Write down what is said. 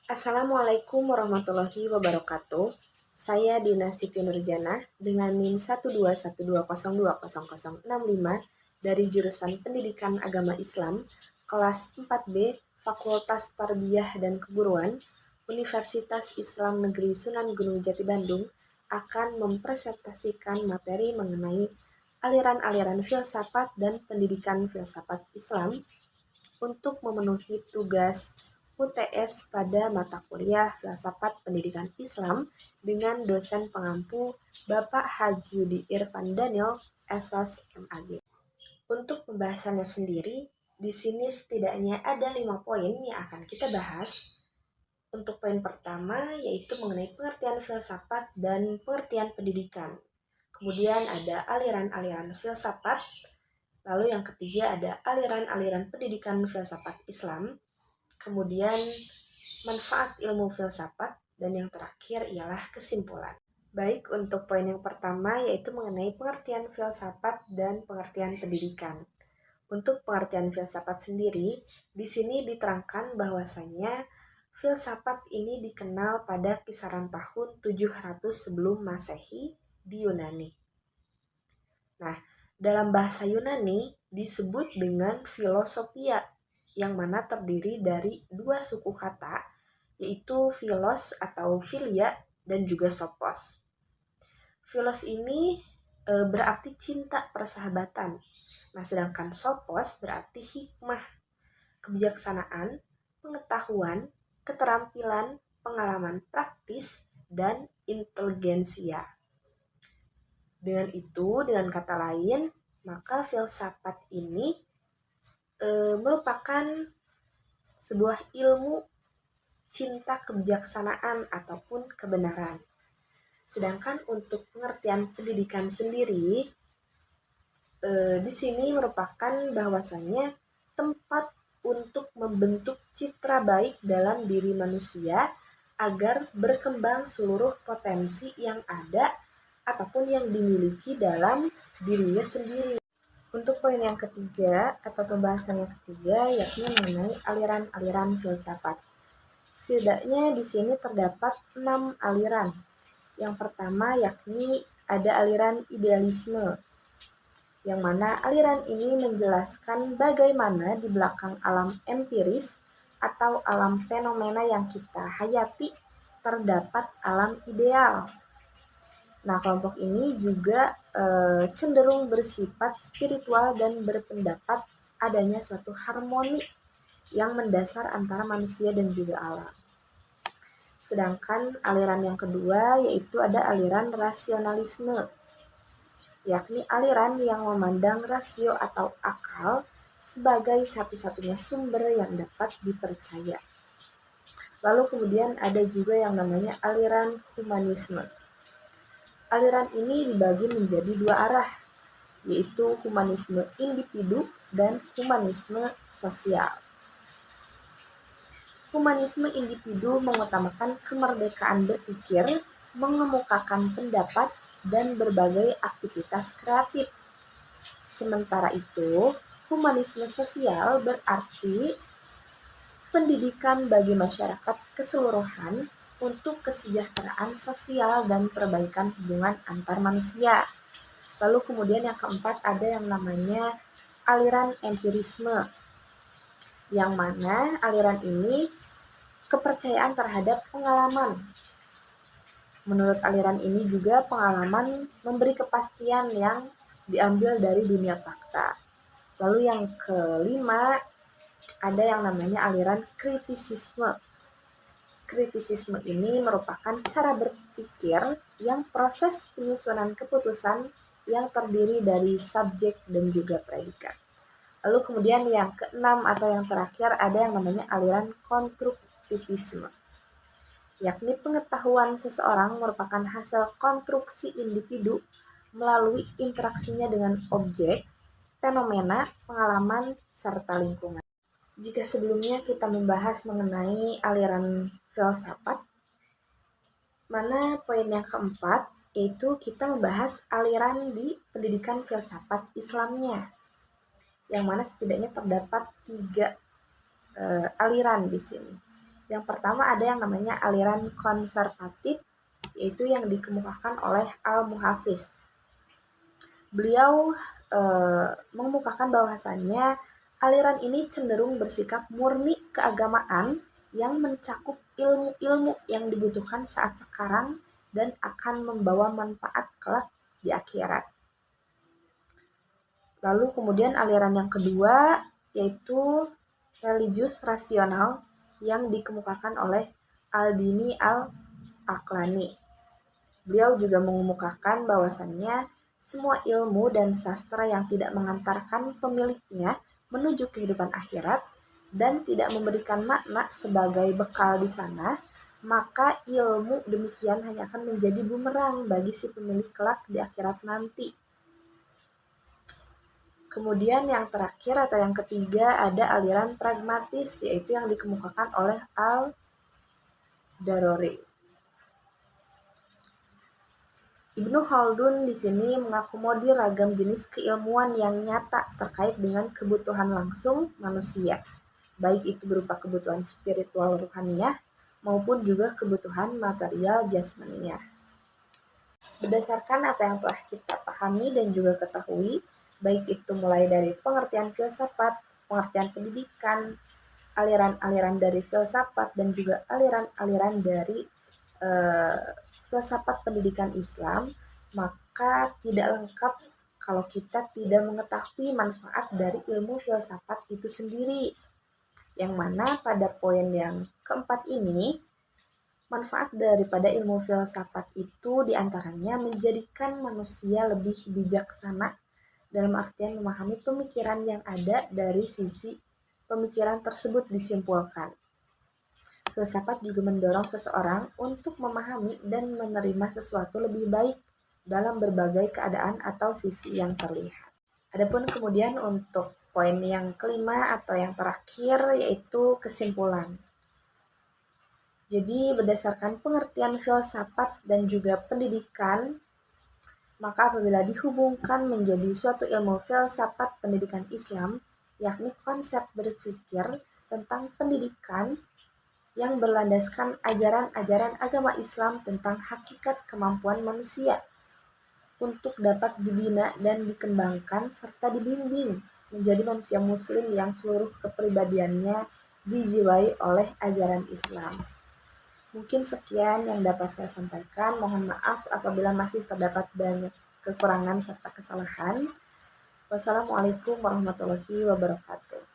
Assalamualaikum warahmatullahi wabarakatuh. Saya Dina Siti Nurjana dengan NIM 121202065 dari jurusan Pendidikan Agama Islam kelas 4B Fakultas Tarbiyah dan Keguruan Universitas Islam Negeri Sunan Gunung Jati Bandung akan mempresentasikan materi mengenai aliran-aliran filsafat dan pendidikan filsafat Islam untuk memenuhi tugas UTS pada mata kuliah Filsafat Pendidikan Islam dengan dosen pengampu Bapak Haji Yudi Irfan Daniel, SS MAG. Untuk pembahasannya sendiri, di sini setidaknya ada 5 poin yang akan kita bahas. Untuk poin pertama yaitu mengenai pengertian filsafat dan pengertian pendidikan. Kemudian ada aliran-aliran filsafat. Lalu yang ketiga ada aliran-aliran pendidikan filsafat Islam. Kemudian manfaat ilmu filsafat, dan yang terakhir ialah kesimpulan. Baik, untuk poin yang pertama yaitu mengenai pengertian filsafat dan pengertian pendidikan. Untuk pengertian filsafat sendiri, di sini diterangkan bahwasanya filsafat ini dikenal pada kisaran tahun 700 sebelum Masehi di Yunani. Nah, dalam bahasa Yunani disebut dengan filosofia, yang mana terdiri dari dua suku kata, yaitu philos atau philia dan juga sophos. Philos ini berarti cinta persahabatan. Nah, sedangkan sophos berarti hikmah, kebijaksanaan, pengetahuan, keterampilan, pengalaman praktis, dan inteligensia. Dengan itu, dengan kata lain, maka filsafat ini merupakan sebuah ilmu cinta kebijaksanaan ataupun kebenaran. Sedangkan untuk pengertian pendidikan sendiri, di sini merupakan bahwasannya tempat untuk membentuk citra baik dalam diri manusia agar berkembang seluruh potensi yang ada ataupun yang dimiliki dalam dirinya sendiri. Untuk poin yang ketiga atau pembahasan yang ketiga yakni mengenai aliran-aliran filsafat. Setidaknya di sini terdapat 6 aliran. Yang pertama yakni ada aliran idealisme, yang mana aliran ini menjelaskan bagaimana di belakang alam empiris atau alam fenomena yang kita hayati terdapat alam ideal. Nah, kelompok ini juga cenderung bersifat spiritual dan berpendapat adanya suatu harmoni yang mendasar antara manusia dan juga alam. Sedangkan aliran yang kedua yaitu ada aliran rasionalisme, yakni aliran yang memandang rasio atau akal sebagai satu-satunya sumber yang dapat dipercaya. Lalu kemudian ada juga yang namanya aliran humanisme. Aliran ini dibagi menjadi dua arah, yaitu humanisme individu dan humanisme sosial. Humanisme individu mengutamakan kemerdekaan berpikir, mengemukakan pendapat, dan berbagai aktivitas kreatif. Sementara itu, humanisme sosial berarti pendidikan bagi masyarakat keseluruhan untuk kesejahteraan sosial dan perbaikan hubungan antar manusia. Lalu kemudian yang keempat ada yang namanya aliran empirisme, yang mana aliran ini kepercayaan terhadap pengalaman. Menurut aliran ini juga pengalaman memberi kepastian yang diambil dari dunia fakta. Lalu yang kelima ada yang namanya aliran kritisisme. Kritisisme ini merupakan cara berpikir yang proses penyusunan keputusan yang terdiri dari subjek dan juga predikat. Lalu kemudian yang keenam atau yang terakhir ada yang namanya aliran konstruktivisme, yakni pengetahuan seseorang merupakan hasil konstruksi individu melalui interaksinya dengan objek, fenomena, pengalaman, serta lingkungan. Jika sebelumnya kita membahas mengenai aliran filsafat, mana poin yang keempat yaitu kita membahas aliran di pendidikan filsafat Islamnya, yang mana setidaknya terdapat 3 aliran di sini. Yang pertama ada yang namanya aliran konservatif, yaitu yang dikemukakan oleh Al-Muhafiz. Beliau mengemukakan bahwasannya aliran ini cenderung bersikap murni keagamaan yang mencakup ilmu-ilmu yang dibutuhkan saat sekarang dan akan membawa manfaat kelak di akhirat. Lalu kemudian aliran yang kedua yaitu religius rasional yang dikemukakan oleh Al-Dini Al-Aqlani. Beliau juga mengemukakan bahwasannya semua ilmu dan sastra yang tidak mengantarkan pemiliknya menuju kehidupan akhirat dan tidak memberikan makna sebagai bekal di sana, maka ilmu demikian hanya akan menjadi bumerang bagi si pemilik kelak di akhirat nanti. Kemudian yang terakhir atau yang ketiga ada aliran pragmatis, yaitu yang dikemukakan oleh Al-Darori. Ibnu Khaldun di sini mengakomodir ragam jenis keilmuan yang nyata terkait dengan kebutuhan langsung manusia, baik itu berupa kebutuhan spiritual ruhaniyah maupun juga kebutuhan material jasmaniah. Berdasarkan apa yang telah kita pahami dan juga ketahui, baik itu mulai dari pengertian filsafat, pengertian pendidikan, aliran-aliran dari filsafat, dan juga aliran-aliran dari filsafat pendidikan Islam, maka tidak lengkap kalau kita tidak mengetahui manfaat dari ilmu filsafat itu sendiri. Yang mana pada poin yang keempat ini, manfaat daripada ilmu filsafat itu diantaranya menjadikan manusia lebih bijaksana dalam artian memahami pemikiran yang ada dari sisi pemikiran tersebut disimpulkan. Filsafat juga mendorong seseorang untuk memahami dan menerima sesuatu lebih baik dalam berbagai keadaan atau sisi yang terlihat. Adapun kemudian untuk poin yang kelima atau yang terakhir yaitu kesimpulan. Jadi berdasarkan pengertian filsafat dan juga pendidikan, maka apabila dihubungkan menjadi suatu ilmu filsafat pendidikan Islam, yakni konsep berpikir tentang pendidikan yang berlandaskan ajaran-ajaran agama Islam tentang hakikat kemampuan manusia untuk dapat dibina dan dikembangkan serta dibimbing menjadi manusia muslim yang seluruh kepribadiannya dijiwai oleh ajaran Islam. Mungkin sekian yang dapat saya sampaikan. Mohon maaf apabila masih terdapat banyak kekurangan serta kesalahan. Wassalamualaikum warahmatullahi wabarakatuh.